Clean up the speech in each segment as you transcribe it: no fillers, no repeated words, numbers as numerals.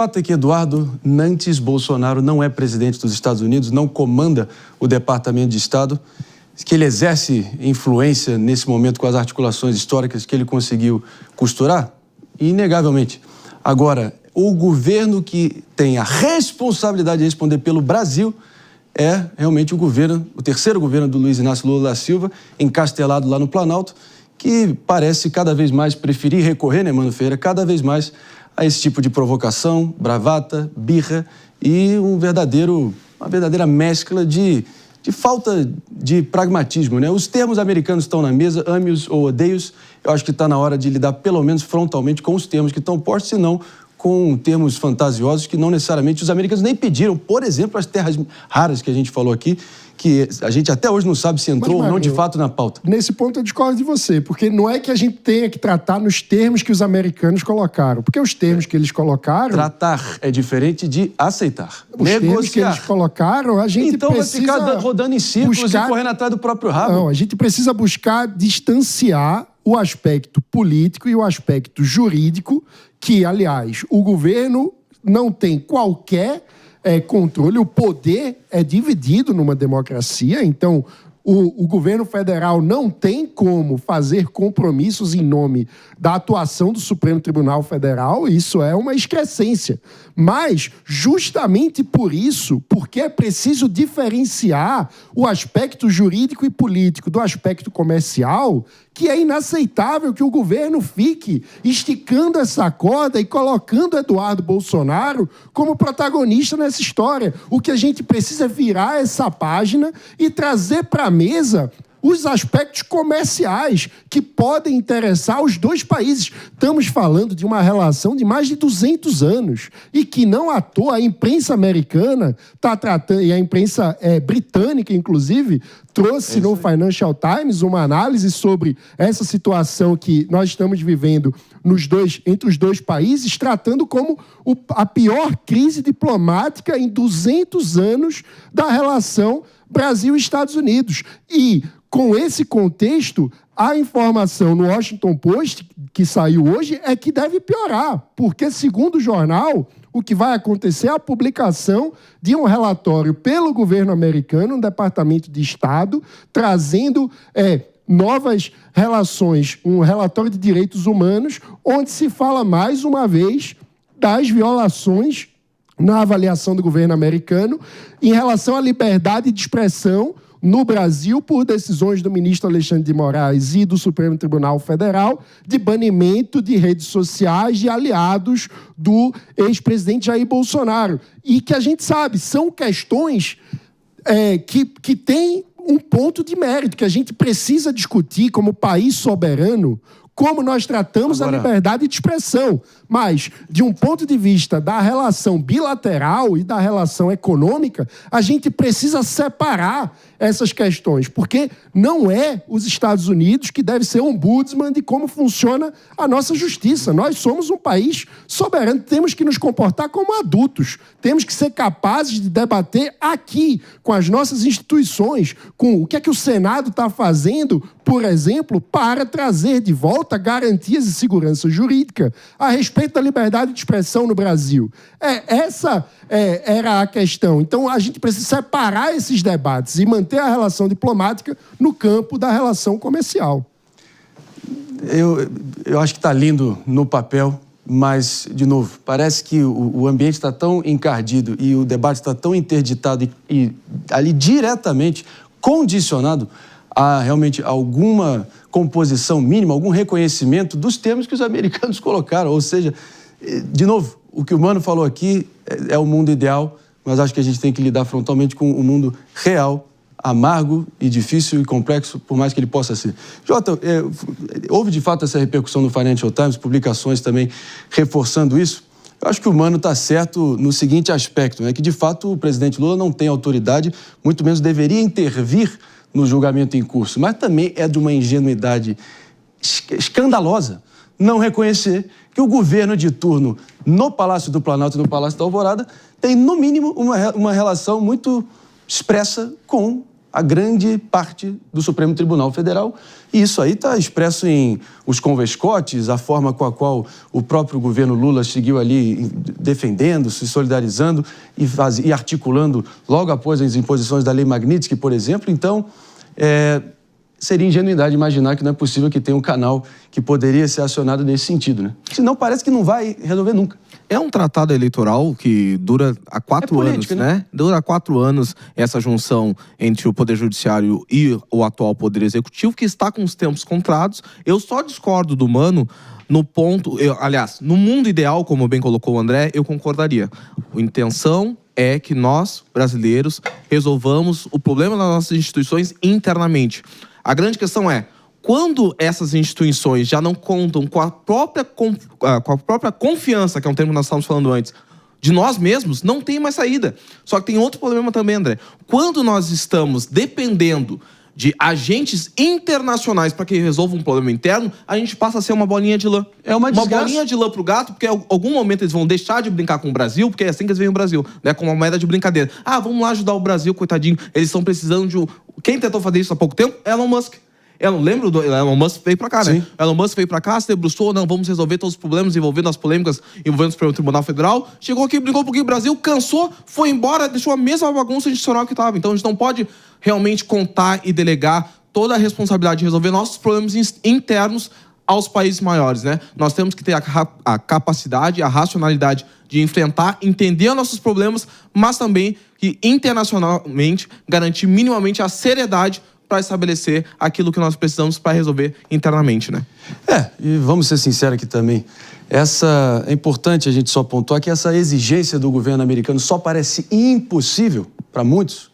O fato é que Eduardo Nantes Bolsonaro não é presidente dos Estados Unidos, não comanda o Departamento de Estado, que ele exerce influência nesse momento com as articulações históricas que ele conseguiu costurar? Inegavelmente. Agora, o governo que tem a responsabilidade de responder pelo Brasil é realmente o terceiro governo do Luiz Inácio Lula da Silva, encastelado lá no Planalto, que parece cada vez mais preferir recorrer, né, Mano Ferreira, cada vez mais a esse tipo de provocação, bravata, birra e uma verdadeira mescla de falta de pragmatismo, né? Os termos americanos estão na mesa, ame-os ou odeie-os. Eu acho que está na hora de lidar pelo menos frontalmente com os termos que estão postos, senão com termos fantasiosos que não necessariamente os americanos nem pediram. Por exemplo, as terras raras que a gente falou aqui, que a gente até hoje não sabe se entrou ou não de fato na pauta. Nesse ponto eu discordo de você, porque não é que a gente tenha que tratar nos termos que os americanos colocaram, porque os termos que eles colocaram... Tratar é diferente de aceitar. Os termos que eles colocaram, a gente então precisa... Então vai ficar rodando em círculos e correndo atrás do próprio rabo. Não, a gente precisa buscar distanciar o aspecto político e o aspecto jurídico, que, aliás, o governo não tem qualquer controle, o poder é dividido numa democracia, então o governo federal não tem como fazer compromissos em nome da atuação do Supremo Tribunal Federal, isso é uma excrescência. Mas, justamente por isso, porque é preciso diferenciar o aspecto jurídico e político do aspecto comercial, que é inaceitável que o governo fique esticando essa corda e colocando Eduardo Bolsonaro como protagonista nessa história. O que a gente precisa é virar essa página e trazer para a mesa os aspectos comerciais que podem interessar os dois países. Estamos falando de uma relação de mais de 200 anos e que, não à toa, a imprensa americana está tratando, e a imprensa britânica, inclusive, trouxe no Financial Times uma análise sobre essa situação que nós estamos vivendo entre os dois países, tratando como a pior crise diplomática em 200 anos da relação Brasil e Estados Unidos. E, com esse contexto, a informação no Washington Post, que saiu hoje, é que deve piorar, porque, segundo o jornal, o que vai acontecer é a publicação de um relatório pelo governo americano, no Departamento de Estado, trazendo novas relações, um relatório de direitos humanos, onde se fala, mais uma vez, das violações na avaliação do governo americano em relação à liberdade de expressão no Brasil por decisões do ministro Alexandre de Moraes e do Supremo Tribunal Federal de banimento de redes sociais de aliados do ex-presidente Jair Bolsonaro. E que a gente sabe, são questões que têm um ponto de mérito, que a gente precisa discutir como país soberano, como nós tratamos a liberdade de expressão. Mas, de um ponto de vista da relação bilateral e da relação econômica, a gente precisa separar essas questões, porque não é os Estados Unidos que deve ser ombudsman de como funciona a nossa justiça. Nós somos um país soberano, temos que nos comportar como adultos, temos que ser capazes de debater aqui, com as nossas instituições, com o que é que o Senado está fazendo, por exemplo, para trazer de volta garantias de segurança jurídica a respeito da liberdade de expressão no Brasil. Essa era a questão. Então, a gente precisa separar esses debates e manter a relação diplomática no campo da relação comercial. Eu acho que está lindo no papel, mas, de novo, parece que o ambiente está tão encardido e o debate está tão interditado e ali diretamente condicionado a realmente alguma composição mínima, algum reconhecimento dos termos que os americanos colocaram. Ou seja, de novo, o que o Mano falou aqui é o mundo ideal, mas acho que a gente tem que lidar frontalmente com o mundo real, amargo e difícil e complexo, por mais que ele possa ser. Jota, houve de fato essa repercussão no Financial Times, publicações também reforçando isso. Eu acho que o Mano está certo no seguinte aspecto, né, que de fato o presidente Lula não tem autoridade, muito menos deveria intervir no julgamento em curso, mas também é de uma ingenuidade escandalosa não reconhecer que o governo de turno no Palácio do Planalto e no Palácio da Alvorada tem, no mínimo, uma relação muito expressa com a grande parte do Supremo Tribunal Federal. E isso aí está expresso em os convescotes, a forma com a qual o próprio governo Lula seguiu ali defendendo, se solidarizando e articulando logo após as imposições da Lei Magnitsky, por exemplo. Então, seria ingenuidade imaginar que não é possível que tenha um canal que poderia ser acionado nesse sentido, né? Senão parece que não vai resolver nunca. É um tratado eleitoral que dura há 4 anos, né? Dura há 4 anos essa junção entre o Poder Judiciário e o atual Poder Executivo, que está com os tempos contados. Eu só discordo do Mano no ponto... aliás, no mundo ideal, como bem colocou o André, eu concordaria. A intenção é que nós, brasileiros, resolvamos o problema das nossas instituições internamente. A grande questão é, quando essas instituições já não contam com a própria confiança, que é um termo que nós estávamos falando antes, de nós mesmos, não tem mais saída. Só que tem outro problema também, André. Quando nós estamos dependendo de agentes internacionais para que resolvam um problema interno, a gente passa a ser uma bolinha de lã. É uma bolinha de lã pro gato, porque em algum momento eles vão deixar de brincar com o Brasil, porque é assim que eles veem o Brasil, né? Com uma moeda de brincadeira. Ah, vamos lá ajudar o Brasil, coitadinho. Eles estão precisando de... Quem tentou fazer isso há pouco tempo? Elon Musk. Eu não lembro do Elon Musk veio pra cá, né? Elon Musk veio pra cá, se debruçou, não, vamos resolver todos os problemas envolvendo as polêmicas envolvendo o Supremo Tribunal Federal. Chegou aqui, brincou um pouquinho o Brasil, cansou, foi embora, deixou a mesma bagunça institucional que estava. Então a gente não pode realmente contar e delegar toda a responsabilidade de resolver nossos problemas internos aos países maiores, né? Nós temos que ter a capacidade, a racionalidade de enfrentar, entender nossos problemas, mas também que internacionalmente garantir minimamente a seriedade para estabelecer aquilo que nós precisamos para resolver internamente, né? E vamos ser sinceros aqui também. É importante a gente só pontuar que essa exigência do governo americano só parece impossível para muitos,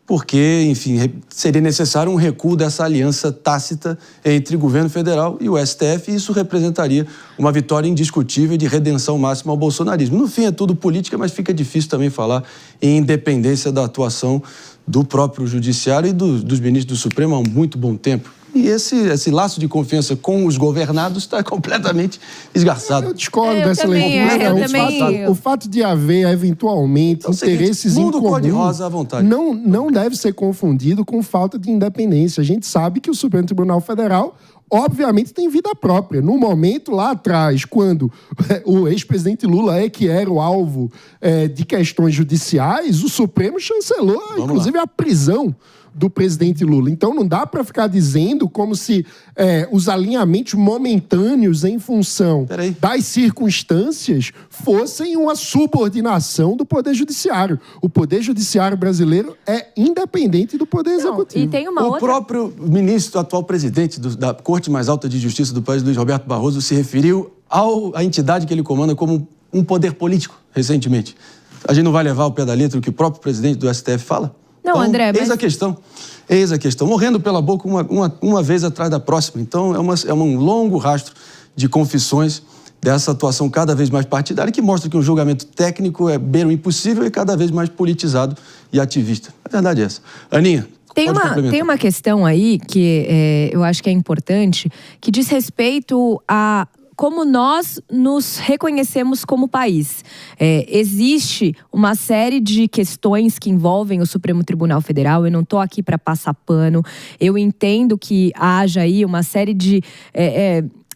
porque, enfim, seria necessário um recuo dessa aliança tácita entre o governo federal e o STF, e isso representaria uma vitória indiscutível de redenção máxima ao bolsonarismo. No fim, é tudo política, mas fica difícil também falar em independência da atuação do próprio judiciário e dos ministros do Supremo há um muito bom tempo. E esse laço de confiança com os governados está completamente esgarçado. Eu discordo dessa leitura. O fato de haver, eventualmente, interesses em comum cor-de-rosa à vontade. Não deve ser confundido com falta de independência. A gente sabe que o Supremo Tribunal Federal, obviamente, tem vida própria. No momento, lá atrás, quando o ex-presidente Lula que era o alvo de questões judiciais, o Supremo chancelou, inclusive, a prisão do presidente Lula. Então, não dá para ficar dizendo como se os alinhamentos momentâneos em função das circunstâncias fossem uma subordinação do Poder Judiciário. O Poder Judiciário brasileiro é independente do Poder Executivo. E tem uma outra... próprio ministro, atual presidente da Corte mais Alta de Justiça do país, Luiz Roberto Barroso, se referiu à entidade que ele comanda como um poder político, recentemente. A gente não vai levar ao pé da letra o que o próprio presidente do STF fala? Não, então, André, mas... Eis a questão. Morrendo pela boca uma vez atrás da próxima. Então, é um longo rastro de confissões dessa atuação cada vez mais partidária que mostra que um julgamento técnico é beira o impossível e cada vez mais politizado e ativista. A verdade é essa. Aninha, tem uma questão aí que eu acho que é importante, que diz respeito a como nós nos reconhecemos como país. Existe uma série de questões que envolvem o Supremo Tribunal Federal. Eu não estou aqui para passar pano. Eu entendo que haja aí uma série de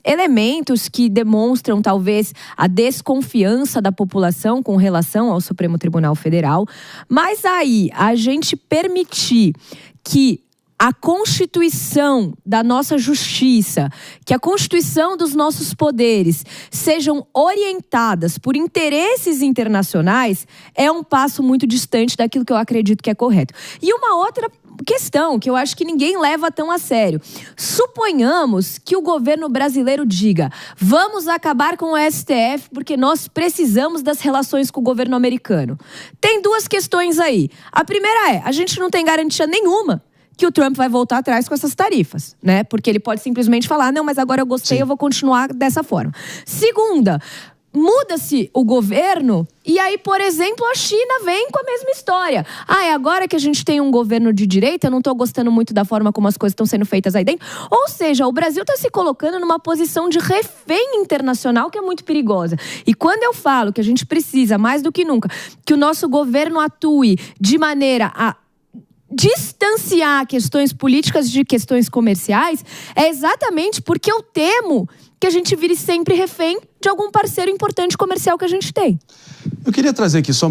elementos que demonstram, talvez, a desconfiança da população com relação ao Supremo Tribunal Federal. Mas aí, a gente permitir que a Constituição da nossa justiça, que a Constituição dos nossos poderes sejam orientadas por interesses internacionais, é um passo muito distante daquilo que eu acredito que é correto. E uma outra questão que eu acho que ninguém leva tão a sério. Suponhamos que o governo brasileiro diga: vamos acabar com o STF porque nós precisamos das relações com o governo americano. Tem duas questões aí. A primeira a gente não tem garantia nenhuma que o Trump vai voltar atrás com essas tarifas, né? Porque ele pode simplesmente falar: não, mas agora eu gostei, eu vou continuar dessa forma. Segunda, muda-se o governo e aí, por exemplo, a China vem com a mesma história. Agora que a gente tem um governo de direita, eu não estou gostando muito da forma como as coisas estão sendo feitas aí dentro. Ou seja, o Brasil está se colocando numa posição de refém internacional que é muito perigosa. E quando eu falo que a gente precisa, mais do que nunca, que o nosso governo atue de maneira a distanciar questões políticas de questões comerciais é exatamente porque eu temo que a gente vire sempre refém de algum parceiro importante comercial que a gente tem. Eu queria trazer aqui só